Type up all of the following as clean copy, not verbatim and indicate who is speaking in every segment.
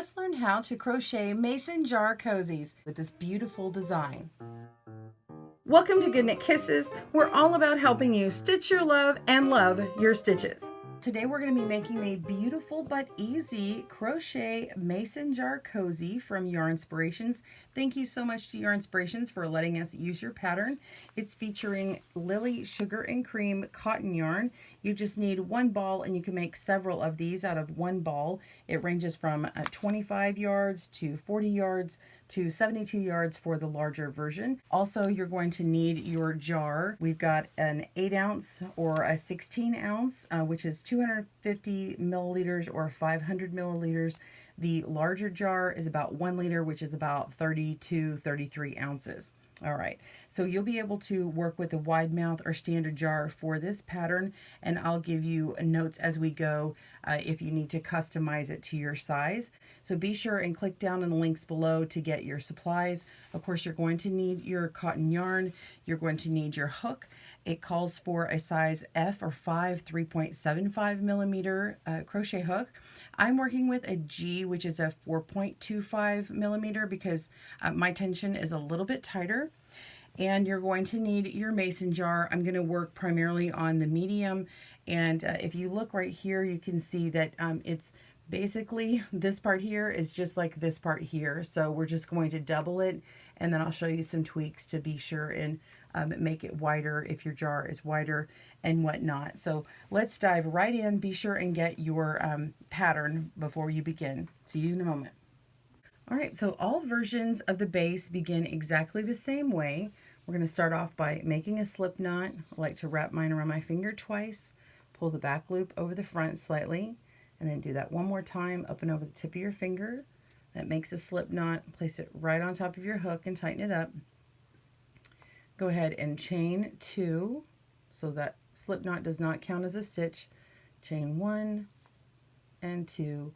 Speaker 1: just learned how to crochet mason jar cozies with this beautiful design. Welcome to GoodKnit Kisses. We're all about helping you stitch your love and love your stitches. Today we're going to be making a beautiful but easy crochet mason jar cozy from Yarnspirations. Thank you so much to Yarnspirations for letting us use your pattern. It's featuring Lily Sugar and Cream cotton yarn. You just need one ball and you can make several of these out of one ball. It ranges from 25 yards to 40 yards to 72 yards for the larger version. Also, you're going to need your jar. We've got an 8 ounce or a 16 ounce, which is 250 milliliters or 500 milliliters. The larger jar is about 1 liter, which is about 30 to 33 ounces. All right, so you'll be able to work with a wide mouth or standard jar for this pattern, and I'll give you notes as we go if you need to customize it to your size. So be sure and click down on the links below to get your supplies. Of course, you're going to need your cotton yarn. You're going to need your hook. It calls for a size F or 5, 3.75 millimeter crochet hook. I'm working with a G, which is a 4.25 millimeter because my tension is a little bit tighter. And you're going to need your mason jar. I'm going to work primarily on the medium. And if you look right here, you can see that it's basically this part here is just like this part here. So we're just going to double it. And then I'll show you some tweaks to be sure and make it wider if your jar is wider and whatnot. So let's dive right in. Be sure and get your pattern before you begin. See you in a moment. All right, so all versions of the base begin exactly the same way. We're going to start off by making a slip knot. I like to wrap mine around my finger twice, pull the back loop over the front slightly, and then do that one more time up and over the tip of your finger. That makes a slip knot. Place it right on top of your hook and tighten it up. Go ahead and chain 2, so that slip knot does not count as a stitch. Chain 1 and 2.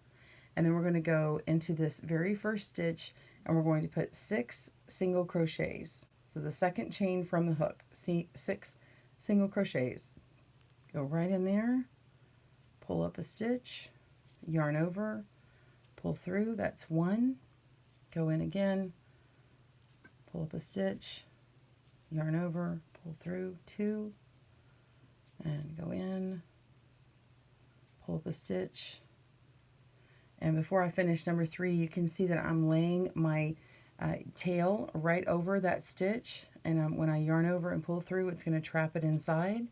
Speaker 1: And then we're going to go into this very first stitch and we're going to put 6 single crochets. So the second chain from the hook, 6 single crochets. Go right in there, pull up a stitch, yarn over, pull through, that's 1. Go in again, pull up a stitch, yarn over, pull through, 2, and go in, pull up a stitch. And before I finish number 3, you can see that I'm laying my tail right over that stitch. And when I yarn over and pull through, it's going to trap it inside.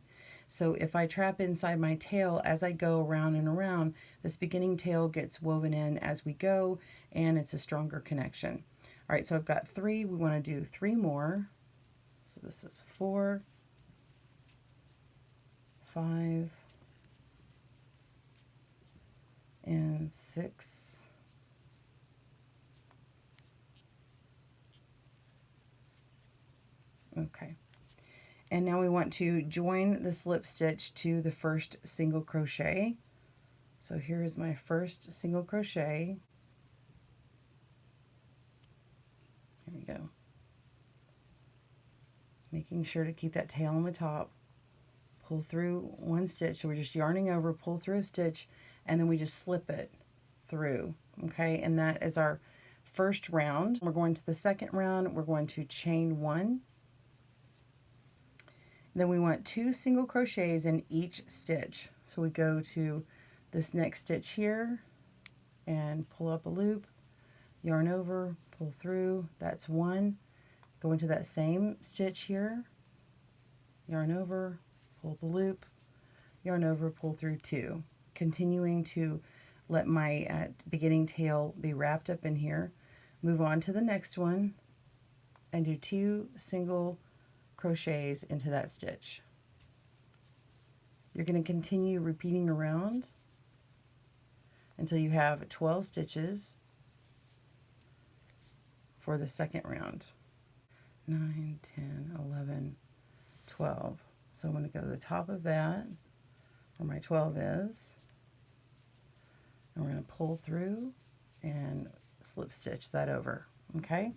Speaker 1: So if I trap inside my tail as I go around and around, this beginning tail gets woven in as we go, and it's a stronger connection. All right, so I've got 3. We want to do 3 more. So this is 4, 5, and 6. Okay. And now we want to join the slip stitch to the first single crochet. So here's my first single crochet. Here we go. Making sure to keep that tail on the top. Pull through 1 stitch. So we're just yarning over, pull through a stitch, and then we just slip it through. Okay, and that is our first round. We're going to the second round. We're going to chain 1. Then we want 2 single crochets in each stitch. So we go to this next stitch here and pull up a loop, yarn over, pull through, that's 1. Go into that same stitch here, yarn over, pull up a loop, yarn over, pull through 2. Continuing to let my beginning tail be wrapped up in here. Move on to the next one and do 2 single crochets into that stitch. You're going to continue repeating around until you have 12 stitches for the second round. 9, 10, 11, 12. So I'm going to go to the top of that where my 12 is, and we're going to pull through and slip stitch that over. Okay,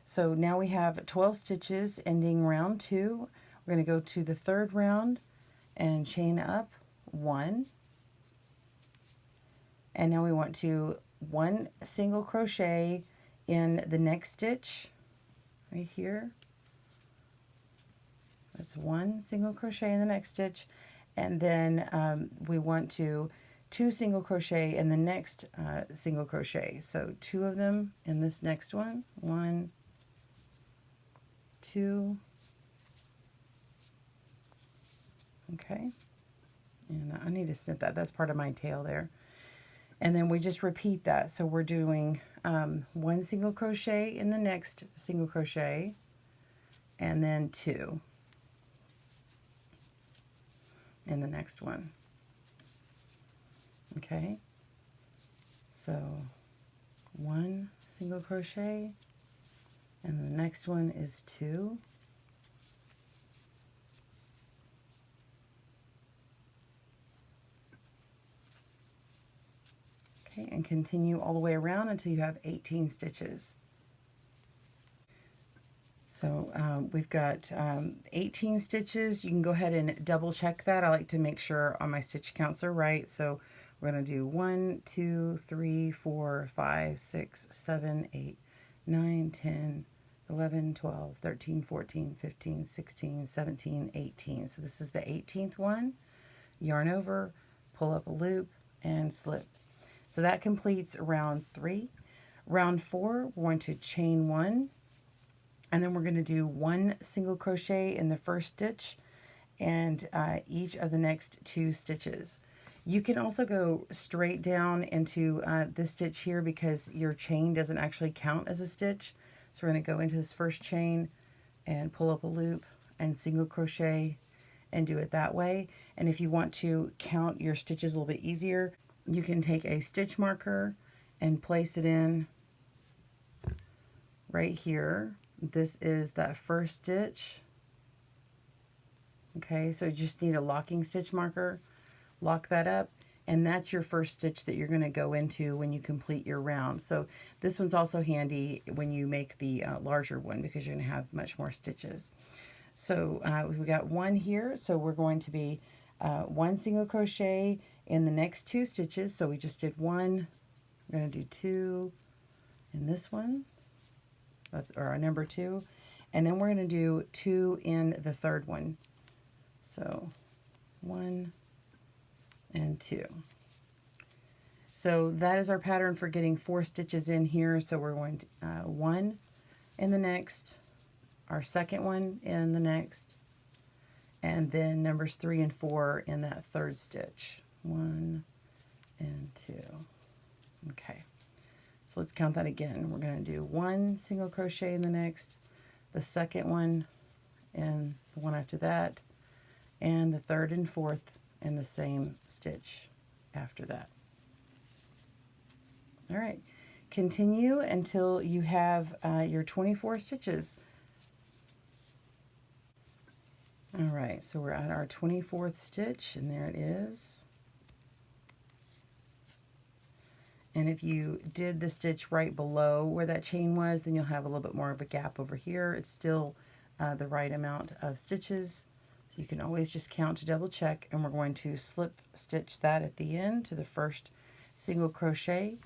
Speaker 1: so now we have 12 stitches ending round 2. We're going to go to the third round and chain up 1, and now we want to one single crochet in the next stitch right here. That's one single crochet in the next stitch, and then we want to 2 single crochet in the next single crochet. So 2 of them in this next one. 1, 2. Okay, and I need to snip that. That's part of my tail there. And then we just repeat that. So we're doing 1 single crochet in the next single crochet, and then 2 in the next one. Okay, so 1 single crochet, and the next one is 2. Okay, and continue all the way around until you have 18 stitches. So we've got 18 stitches. You can go ahead and double check that. I like to make sure all my stitch counts are right. So we're going to do 1, 2, 3, 4, 5, 6, 7, 8, 9, 10, 11, 12, 13, 14, 15, 16, 17, 18. So this is the 18th one. Yarn over, pull up a loop, and slip. So that completes round 3. Round 4, we're going to chain 1, and then we're going to do 1 single crochet in the first stitch and each of the next 2 stitches. You can also go straight down into this stitch here because your chain doesn't actually count as a stitch. So we're going to go into this first chain and pull up a loop and single crochet and do it that way. And if you want to count your stitches a little bit easier, you can take a stitch marker and place it in right here. This is that first stitch. Okay, so you just need a locking stitch marker. Lock that up, and that's your first stitch that you're going to go into when you complete your round. So this one's also handy when you make the larger one because you're going to have much more stitches. So we've got 1 here, so we're going to be 1 single crochet in the next 2 stitches. So we just did 1. We're going to do 2 in this one. That's our number 2, and then we're going to do 2 in the third one. So 1 and 2. So that is our pattern for getting 4 stitches in here. So we're going to 1 in the next, our second one in the next, and then numbers 3 and 4 in that third stitch. 1 and 2. Okay. So let's count that again. We're going to do 1 single crochet in the next, the second one, and the one after that, and the third and fourth in the same stitch after that. All right. Continue until you have your 24 stitches. All right, so we're at our 24th stitch, and there it is. And if you did the stitch right below where that chain was, then you'll have a little bit more of a gap over here. It's still the right amount of stitches. So you can always just count to double check, and we're going to slip stitch that at the end to the first single crochet.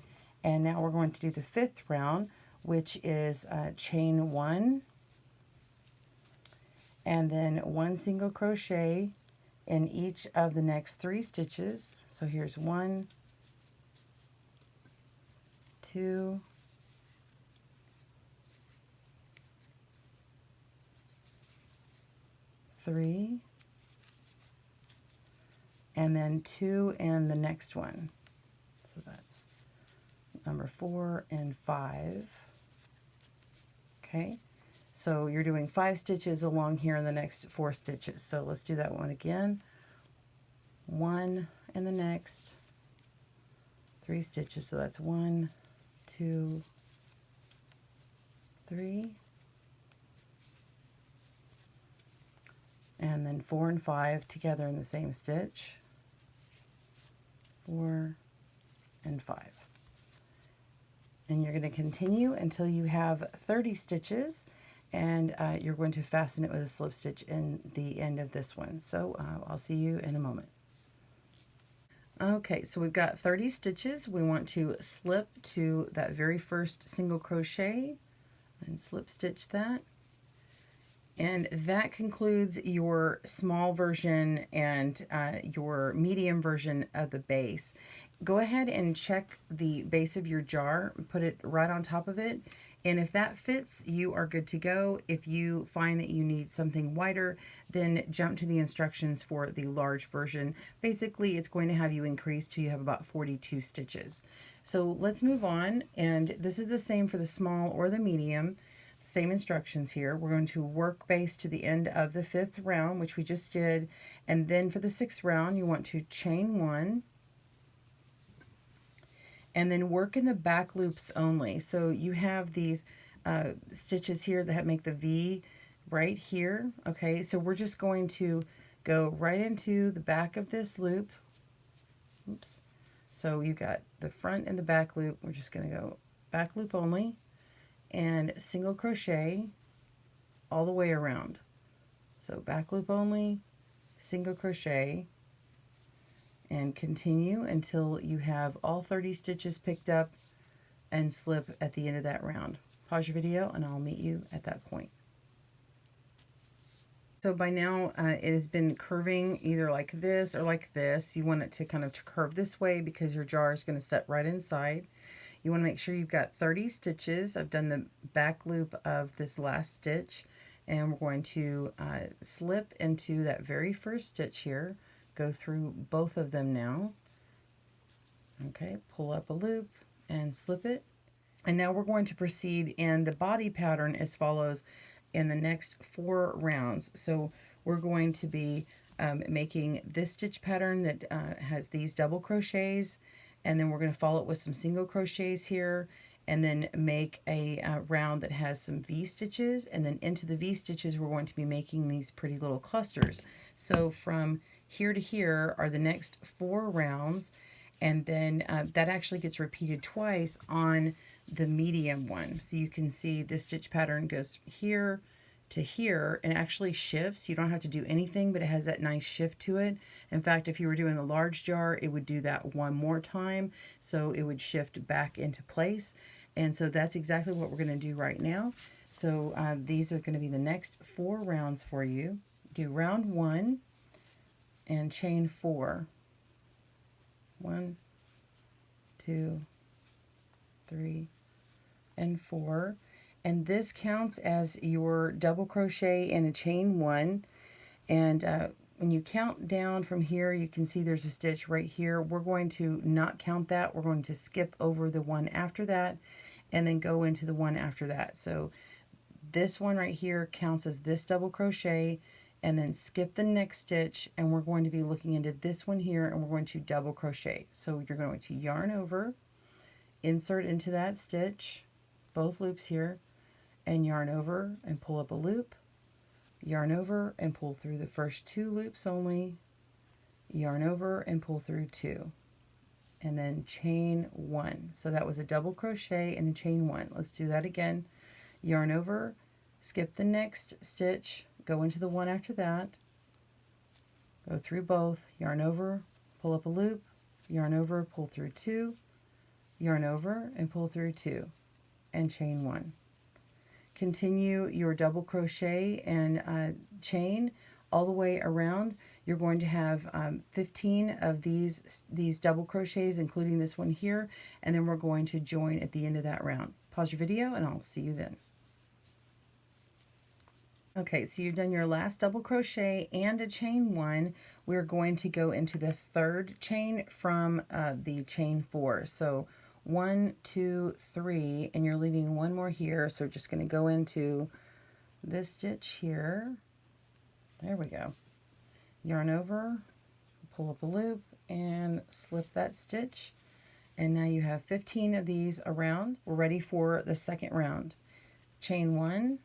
Speaker 1: And now we're going to do the 5th round, which is chain 1, and then 1 single crochet in each of the next 3 stitches. So here's 1, 2, 3, and then 2 in the next one. So that's number 4 and 5. Okay, so you're doing 5 stitches along here in the next 4 stitches. So let's do that one again. 1 in the next 3 stitches. So that's 1, 2, 3, and then 4 and 5 together in the same stitch. 4 and 5. And you're going to continue until you have 30 stitches, and you're going to fasten it with a slip stitch in the end of this one. So I'll see you in a moment. Okay, so we've got 30 stitches. We want to slip to that very first single crochet and slip stitch that. And that concludes your small version and your medium version of the base. Go ahead and check the base of your jar, put it right on top of it, and if that fits, you are good to go. If you find that you need something wider, then jump to the instructions for the large version. Basically, it's going to have you increase till you have about 42 stitches. So let's move on, and this is the same for the small or the medium. Same instructions here. We're going to work base to the end of the 5th round, which we just did, and then for the 6th round you want to chain 1 and then work in the back loops only. So you have these stitches here that make the V right here. Okay, so we're just going to go right into the back of this loop. Oops. So you got the front and the back loop. We're just going to go back loop only and single crochet all the way around. So back loop only, single crochet, and continue until you have all 30 stitches picked up and slip at the end of that round. Pause your video and I'll meet you at that point. So by now it has been curving either like this or like this. You want it to kind of curve this way because your jar is going to set right inside. You want to make sure you've got 30 stitches. I've done the back loop of this last stitch, and we're going to slip into that very first stitch here. Go through both of them now. Okay, pull up a loop and slip it. And now we're going to proceed in the body pattern as follows in the next 4 rounds. So we're going to be making this stitch pattern that has these double crochets, and then we're going to follow it with some single crochets here, and then make a round that has some V stitches, and then into the V stitches we're going to be making these pretty little clusters. So from here to here are the next 4 rounds, and then that actually gets repeated twice on the medium one. So you can see this stitch pattern goes here to here and actually shifts. You don't have to do anything, but it has that nice shift to it. In fact, if you were doing the large jar, it would do that one more time, so it would shift back into place. And so that's exactly what we're going to do right now. So these are going to be the next 4 rounds for you. Do round 1 and chain 4. 1, 2, 3, and 4. And this counts as your double crochet in a chain 1. And when you count down from here, you can see there's a stitch right here. We're going to not count that. We're going to skip over the one after that and then go into the one after that. So this one right here counts as this double crochet, and then skip the next stitch, and we're going to be looking into this one here, and we're going to double crochet. So you're going to yarn over, insert into that stitch, both loops here, and yarn over and pull up a loop, yarn over and pull through the first 2 loops only, yarn over and pull through 2, and then chain 1. So that was a double crochet and a chain 1. Let's do that again. Yarn over, skip the next stitch, go into the one after that, go through both, yarn over, pull up a loop, yarn over, pull through 2, yarn over and pull through 2, and chain 1. Continue your double crochet and chain all the way around. You're going to have 15 of these double crochets, including this one here, and then we're going to join at the end of that round. Pause your video and I'll see you then. Okay, so you've done your last double crochet and a chain 1. We're going to go into the 3rd chain from the chain 4. So 1, 2, 3, and you're leaving one more here. So we're just going to go into this stitch here. There we go. Yarn over, pull up a loop, and slip that stitch. And now you have 15 of these around. We're ready for the 2nd round. Chain 1.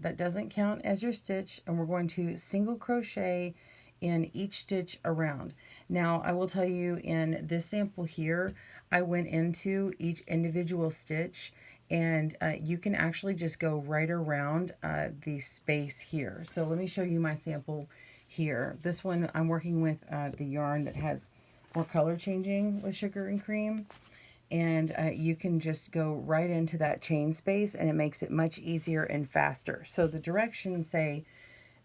Speaker 1: That doesn't count as your stitch, and we're going to single crochet in each stitch around. Now I will tell you, in this sample here I went into each individual stitch, and you can actually just go right around the space here. So let me show you my sample here. This one I'm working with the yarn that has or color changing with sugar and cream. And you can just go right into that chain space, and it makes it much easier and faster. So the directions say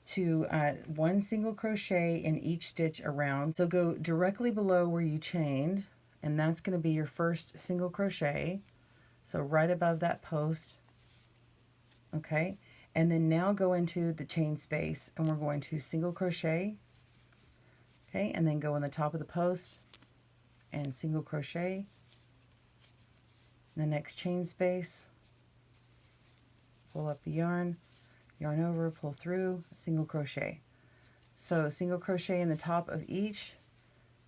Speaker 1: to 1 single crochet in each stitch around. So go directly below where you chained, and that's going to be your first single crochet. So right above that post. Okay, and then now go into the chain space, and we're going to single crochet. Okay, and then go on the top of the post and single crochet. The next chain space, pull up the yarn, yarn over, pull through, single crochet. So single crochet in the top of each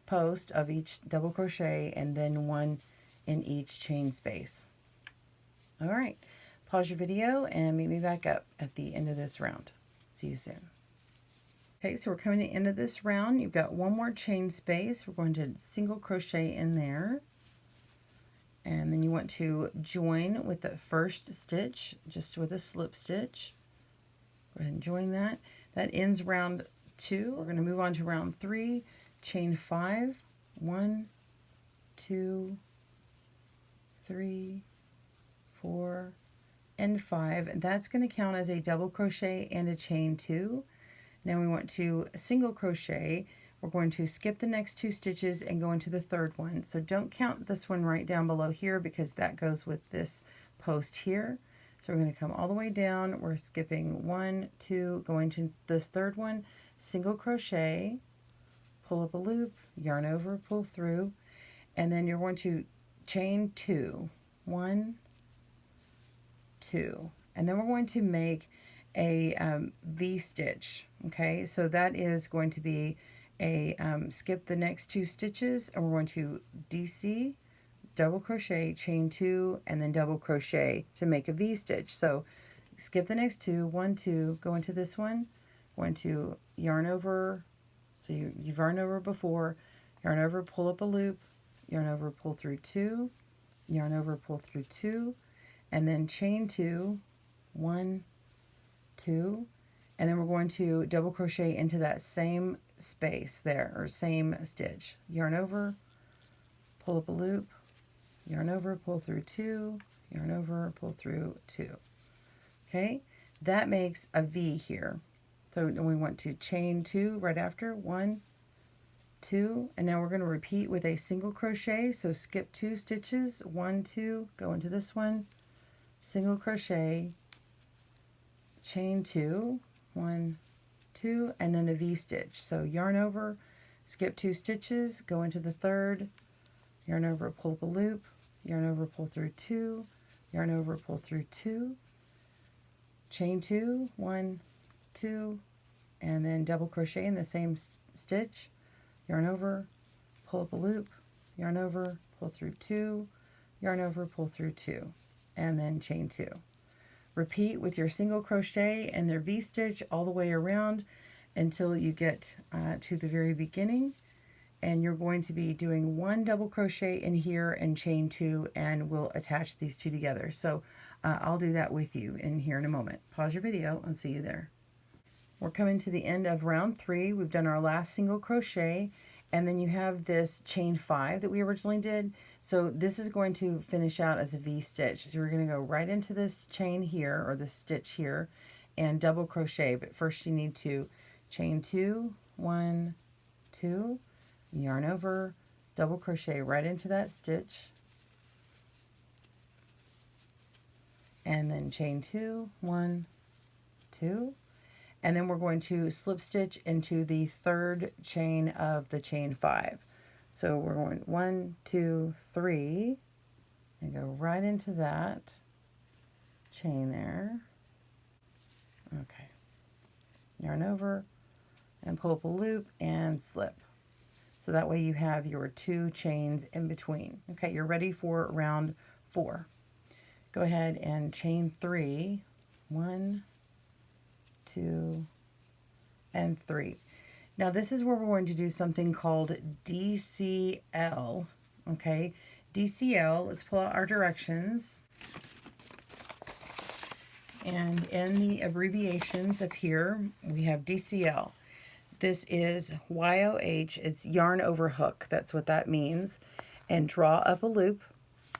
Speaker 1: post of each double crochet, and then 1 in each chain space. All right, pause your video and meet me back up at the end of this round. See you soon. Okay, so we're coming to the end of this round. You've got 1 more chain space. We're going to single crochet in there. And then you want to join with the first stitch, just with a slip stitch. Go ahead and join that. That ends round 2. We're going to move on to round 3. Chain 5. 1, 2, 3, 4, and 5. And that's going to count as a double crochet and a chain 2. Now we want to single crochet. We're going to skip the next 2 stitches and go into the 3rd one. So don't count this one right down below here, because that goes with this post here. So we're going to come all the way down. We're skipping 1, 2, going to this 3rd one, single crochet, pull up a loop, yarn over, pull through, and then you're going to chain 2, 1, 2, and then we're going to make a V-stitch. Okay, so that is going to be a skip the next 2 stitches, and we're going to DC, double crochet, chain 2, and then double crochet to make a V-stitch. So skip the next 2, 1, 2, go into this one, going to yarn over, so you've yarned over before, yarn over, pull up a loop, yarn over, pull through 2, yarn over, pull through 2, and then chain 2, 1, 2, and then we're going to double crochet into that same space there, or same stitch. Yarn over, pull up a loop, yarn over, pull through 2, yarn over, pull through 2. Okay, that makes a V here. So we want to chain 2 right after, 1, 2, and now we're going to repeat with a single crochet. So skip 2 stitches, 1, 2, go into this one, single crochet, chain 2, 1, 2, and then a V-stitch. So yarn over, skip 2 stitches, go into the 3rd, yarn over, pull up a loop, yarn over, pull through 2, yarn over, pull through 2, chain 2, 1, 2, and then double crochet in the same stitch, yarn over, pull up a loop, yarn over, pull through 2, yarn over, pull through 2, and then chain 2. Repeat with your single crochet and their V-stitch all the way around until you get to the very beginning, and you're going to be doing 1 double crochet in here and chain 2, and we'll attach these 2 together. So I'll do that with you in here in a moment. Pause your video and see you there. We're coming to the end of round 3. We've done our last single crochet, and then you have this chain 5 that we originally did. So this is going to finish out as a V-stitch. So we're going to go right into this chain here, or this stitch here, and double crochet. But first you need to chain 2, 1, 2, yarn over, double crochet right into that stitch, and then chain 2, 1, 2, and then we're going to slip stitch into the 3rd chain of the chain 5. So we're going 1, 2, 3, and go right into that chain there. Okay, yarn over and pull up a loop and slip. So that way you have your 2 chains in between. Okay, you're ready for round 4. Go ahead and chain 3, 1, 2, and 3. Now this is where we're going to do something called DCL. Okay, DCL, let's pull out our directions. And in the abbreviations up here, we have DCL. This is YOH, it's yarn over hook, that's what that means. And draw up a loop,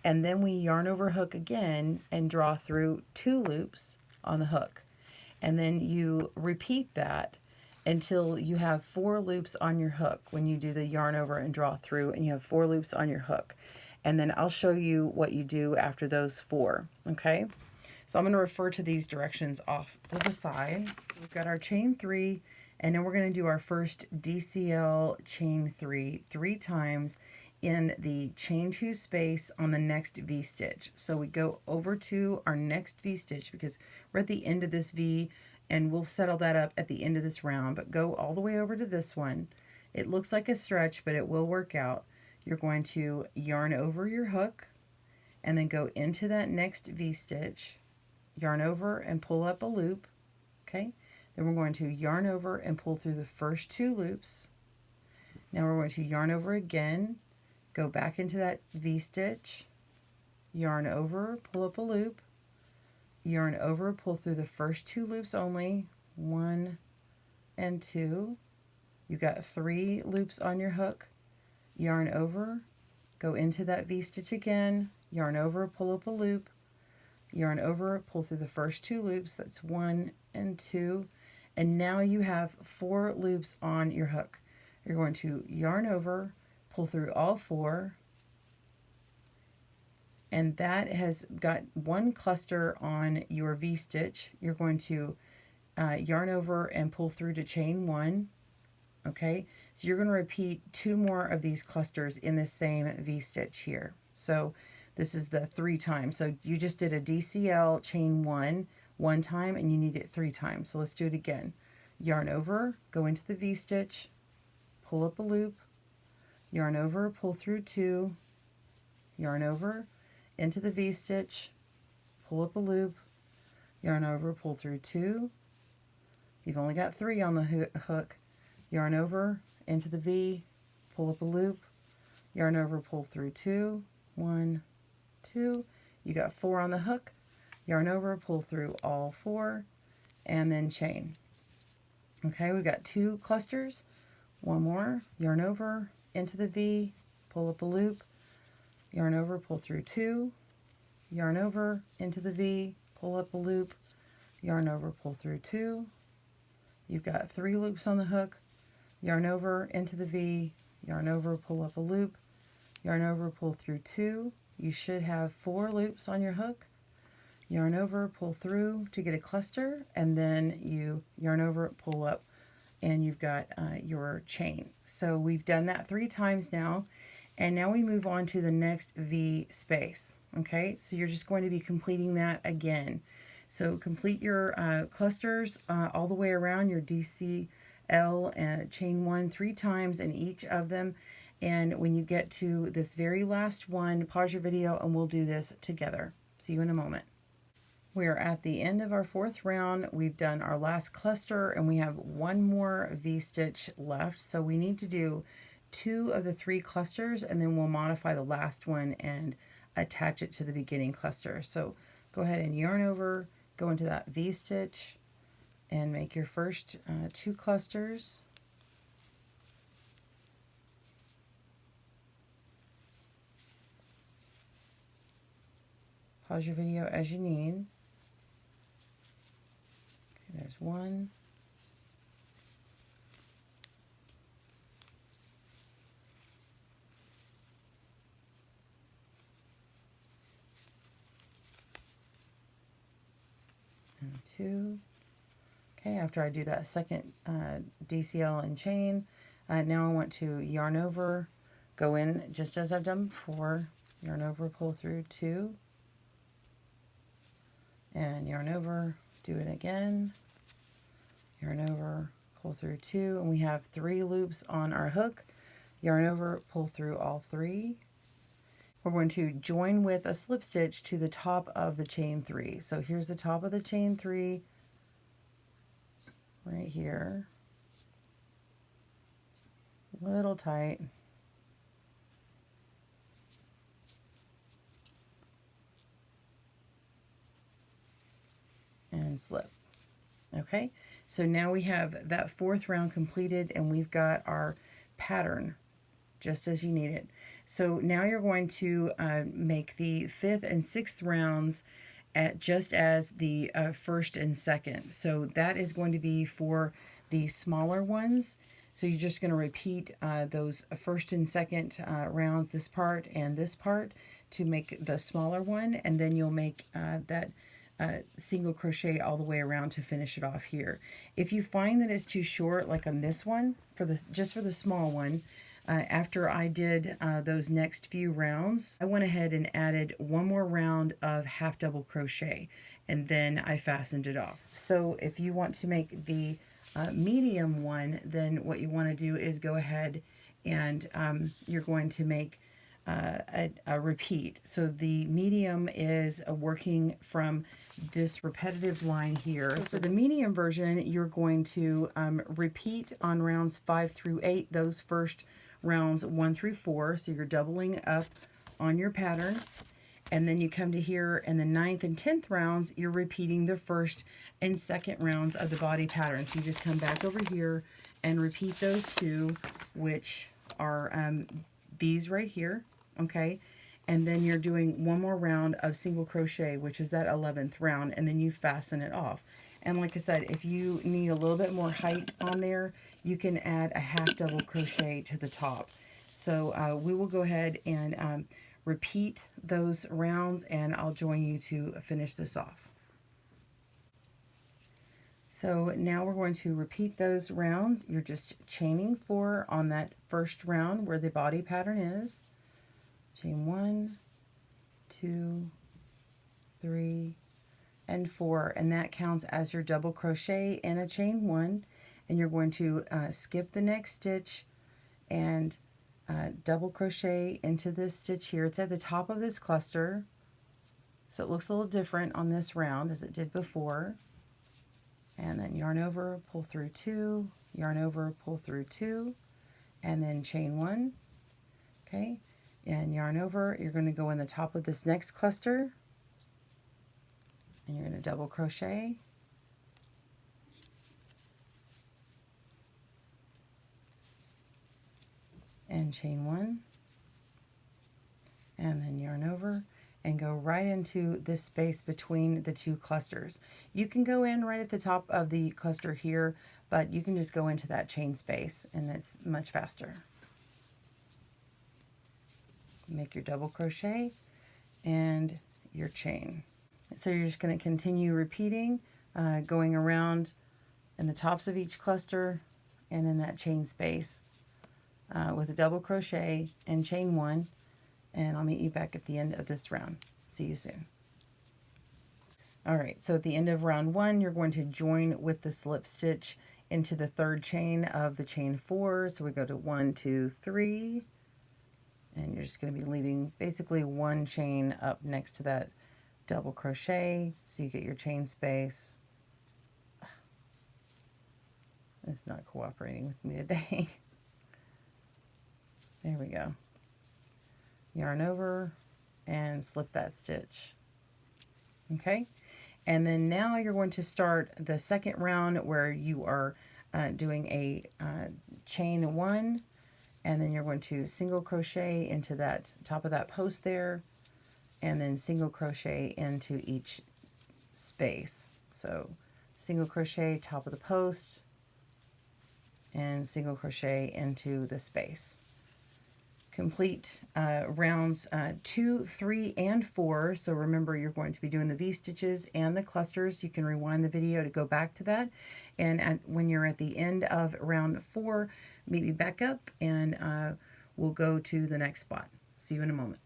Speaker 1: and then we yarn over hook again and draw through 2 loops on the hook. And then you repeat that until you have 4 loops on your hook when you do the yarn over and draw through, and you have 4 loops on your hook. And then I'll show you what you do after those 4, okay? So I'm going to refer to these directions off to the side. We've got our chain 3, and then we're going to do our first DCL chain 3 times in the chain 2 space on the next V-stitch. So we go over to our next V-stitch because we're at the end of this V, and we'll settle that up at the end of this round, but go all the way over to this one. It looks like a stretch, but it will work out. You're going to yarn over your hook and then go into that next V-stitch, yarn over and pull up a loop, okay? Then we're going to yarn over and pull through the first 2 loops. Now we're going to yarn over again, go back into that V-stitch, yarn over, pull up a loop, yarn over, pull through the first 2 loops only, 1 and 2. You got 3 loops on your hook, yarn over, go into that V-stitch again, yarn over, pull up a loop, yarn over, pull through the first 2 loops, that's 1 and 2, and now you have 4 loops on your hook. You're going to yarn over, pull through all 4, and that has got 1 cluster on your V-stitch. You're going to yarn over and pull through to chain 1, okay? So you're going to repeat 2 more of these clusters in the same V-stitch here. So this is the 3 times. So you just did a DCL chain 1 time, and you need it 3 times. So let's do it again. Yarn over, go into the V-stitch, pull up a loop, yarn over, pull through 2, yarn over, into the V-stitch, pull up a loop, yarn over, pull through 2. You've only got 3 on the hook. Yarn over, into the V, pull up a loop, yarn over, pull through 2, 1, 2. You got 4 on the hook. Yarn over, pull through all 4, and then chain. Okay, we got 2 clusters. 1 more. Yarn over, into the V, pull up a loop, yarn over, pull through 2, yarn over, into the V, pull up a loop, yarn over, pull through 2. You've got 3 loops on the hook. Yarn over, into the V, yarn over, pull up a loop, yarn over, pull through 2. You should have 4 loops on your hook. Yarn over, pull through to get a cluster, and then you yarn over, pull up, and you've got your chain. So we've done that 3 times now, and now we move on to the next V space. Okay, so you're just going to be completing that again. So complete your clusters all the way around your DCL and chain 1 3 times in each of them. And when you get to this very last one, pause your video and we'll do this together. See you in a moment. We're at the end of our 4th round. We've done our last cluster and we have 1 more V-stitch left. So we need to do 2 of the 3 clusters, and then we'll modify the last one and attach it to the beginning cluster. So go ahead and yarn over, go into that V-stitch and make your first 2 clusters. Pause your video as you need. Okay, there's 1. And 2. Okay, after I do that second DCL and chain, now I want to yarn over, go in just as I've done before, yarn over, pull through 2, and yarn over, do it again, yarn over, pull through 2, and we have 3 loops on our hook, yarn over, pull through all 3. We're going to join with a slip stitch to the top of the chain 3. So here's the top of the chain 3, right here, a little tight. And slip. Okay, so now we have that 4th round completed, and we've got our pattern just as you need it. So now you're going to make the 5th and 6th rounds at just as the 1st and 2nd. So that is going to be for the smaller ones. So you're just going to repeat those 1st and 2nd rounds, this part and this part, to make the smaller one, and then you'll make that single crochet all the way around to finish it off here. If you find that it's too short, like on this one, just for the small one, after I did those next few rounds, I went ahead and added one more round of half double crochet, and then I fastened it off. So if you want to make the medium one, then what you want to do is go ahead and you're going to make a repeat. So the medium is working from this repetitive line here. So the medium version, you're going to repeat on rounds 5 through 8, those first rounds 1 through 4. So you're doubling up on your pattern. And then you come to here in the 9th and 10th rounds, you're repeating the 1st and 2nd rounds of the body pattern. So you just come back over here and repeat those two, which are these right here. Okay, and then you're doing one more round of single crochet, which is that 11th round, and then you fasten it off. And like I said, if you need a little bit more height on there, you can add a half double crochet to the top. So we will go ahead and repeat those rounds, and I'll join you to finish this off. So now we're going to repeat those rounds. You're just chaining 4 on that first round where the body pattern is. Chain 1, 2, 3, and 4, and that counts as your double crochet in a chain 1. And you're going to skip the next stitch and double crochet into this stitch here. It's at the top of this cluster, so it looks a little different on this round as it did before. And then yarn over, pull through 2, yarn over, pull through 2, and then chain 1. Okay. And yarn over, you're going to go in the top of this next cluster, and you're going to double crochet, and chain 1, and then yarn over and go right into this space between the two clusters. You can go in right at the top of the cluster here, but you can just go into that chain space and it's much faster. Make your double crochet and your chain. So you're just going to continue repeating, going around in the tops of each cluster and in that chain space with a double crochet and chain 1, and I'll meet you back at the end of this round. See you soon. Alright, so at the end of round 1, you're going to join with the slip stitch into the 3rd chain of the chain 4. So we go to 1, 2, 3. And you're just going to be leaving basically one chain up next to that double crochet, so you get your chain space. It's not cooperating with me today. There we go. Yarn over and slip that stitch. Okay, and then now you're going to start the 2nd round where you are doing a chain 1. And then you're going to single crochet into that top of that post there, and then single crochet into each space. So single crochet top of the post and single crochet into the space. Complete rounds 2, 3, and 4. So remember, you're going to be doing the V-stitches and the clusters. You can rewind the video to go back to that. And when you're at the end of round 4, meet me back up and we'll go to the next spot. See you in a moment.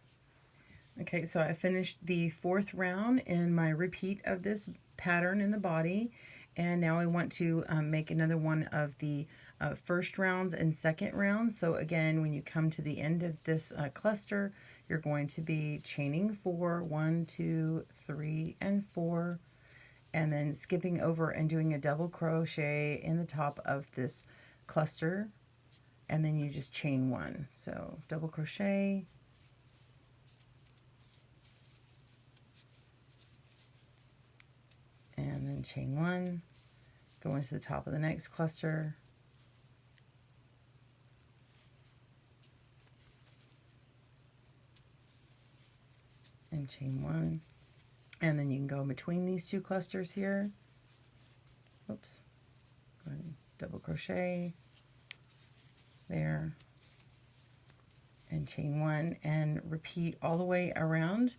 Speaker 1: Okay, so I finished the 4th round in my repeat of this pattern in the body, and now I want to make another one of the 1st rounds and 2nd rounds. So again, when you come to the end of this cluster, you're going to be chaining 4, 1, 2, 3, and 4, and then skipping over and doing a double crochet in the top of this cluster, and then you just chain 1. So double crochet, and then chain 1, Go into the top of the next cluster. And chain 1. And then you can go in between these 2 clusters here. Oops. Go ahead and double crochet there. And chain 1 and repeat all the way around.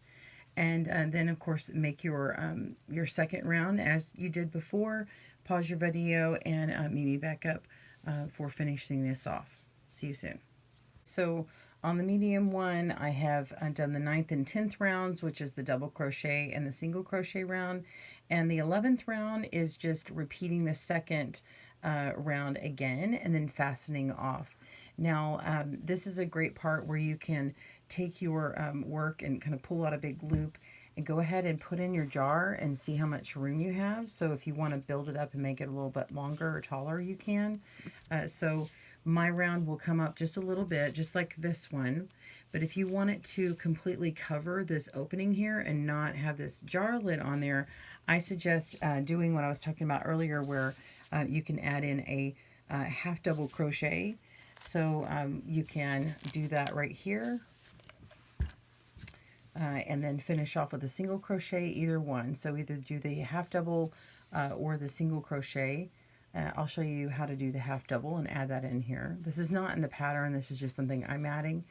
Speaker 1: And then of course make your second round as you did before. Pause your video and meet me back up for finishing this off. See you soon. So on the medium one, I have done the 9th and 10th rounds, which is the double crochet and the single crochet round. And the 11th round is just repeating the second round again and then fastening off. Now, this is a great part where you can take your work and kind of pull out a big loop and go ahead and put in your jar and see how much room you have. So if you want to build it up and make it a little bit longer or taller, you can. So my round will come up just a little bit, just like this one. But if you want it to completely cover this opening here and not have this jar lid on there, I suggest doing what I was talking about earlier, where you can add in a half double crochet. So you can do that right here. And then finish off with a single crochet, either one. So either do the half double or the single crochet. I'll show you how to do the half double and add that in here. This is not in the pattern, this is just something I'm adding.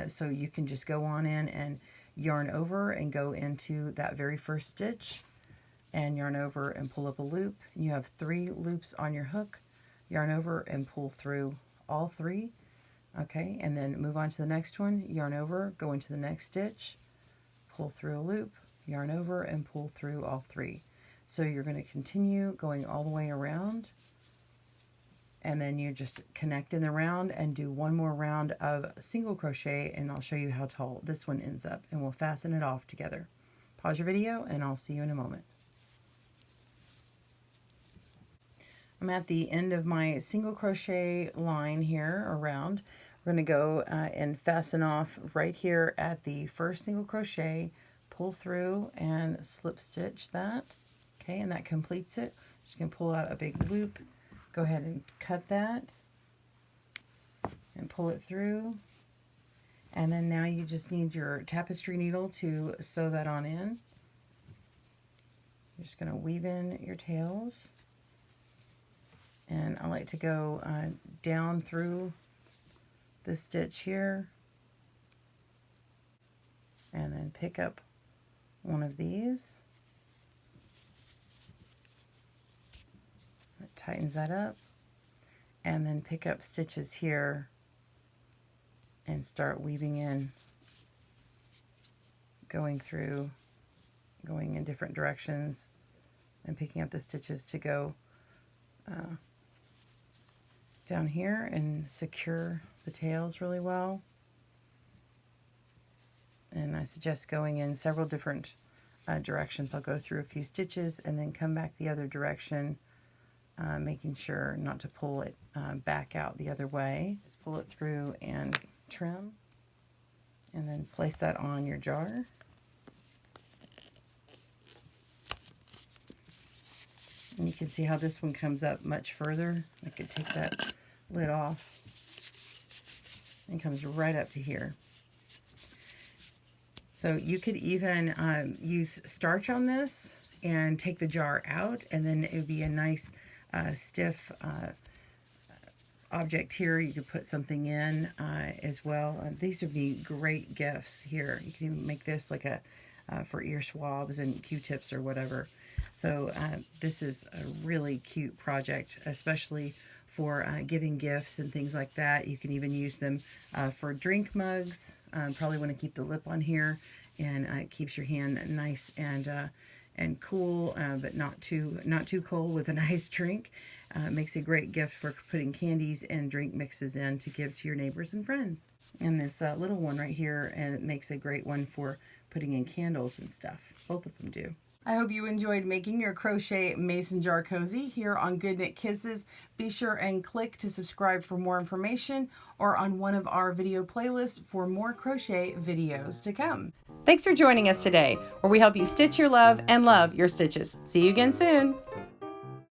Speaker 1: So you can just go on in and yarn over and go into that very first stitch and yarn over and pull up a loop. You have 3 loops on your hook. Yarn over and pull through all 3. Okay, and then move on to the next one. Yarn over, go into the next stitch, pull through a loop, yarn over and pull through all 3. So you're going to continue going all the way around, and then you just connect in the round and do one more round of single crochet, and I'll show you how tall this one ends up, and we'll fasten it off together. Pause your video and I'll see you in a moment. I'm at the end of my single crochet line here around. We're going to go and fasten off right here at the first single crochet, pull through and slip stitch that. Okay, and that completes it. Just going to pull out a big loop. Go ahead and cut that and pull it through. And then now you just need your tapestry needle to sew that on in. You're just going to weave in your tails. And I like to go down through the stitch here and then pick up one of these. That tightens that up, and then pick up stitches here and start weaving in, going through, going in different directions and picking up the stitches to go down here and secure the tails really well. And I suggest going in several different directions. I'll go through a few stitches and then come back the other direction, making sure not to pull it back out the other way. Just pull it through and trim, and then place that on your jar. And you can see how this one comes up much further. I could take that lid off and comes right up to here. So you could even use starch on this and take the jar out, and then it would be a nice stiff object here. You could put something in as well. These would be great gifts here. You can even make this like a for ear swabs and Q-tips or whatever. So this is a really cute project, especially for giving gifts and things like that. You can even use them for drink mugs. Probably want to keep the lip on here, and it keeps your hand nice and cool, but not too cold with a nice drink. Makes a great gift for putting candies and drink mixes in to give to your neighbors and friends. And this little one right here, and it makes a great one for putting in candles and stuff. Both of them do. I hope you enjoyed making your crochet mason jar cozy here on GoodKnit Kisses. Be sure and click to subscribe for more information, or on one of our video playlists for more crochet videos to come. Thanks for joining us today, where we help you stitch your love and love your stitches. See you again soon.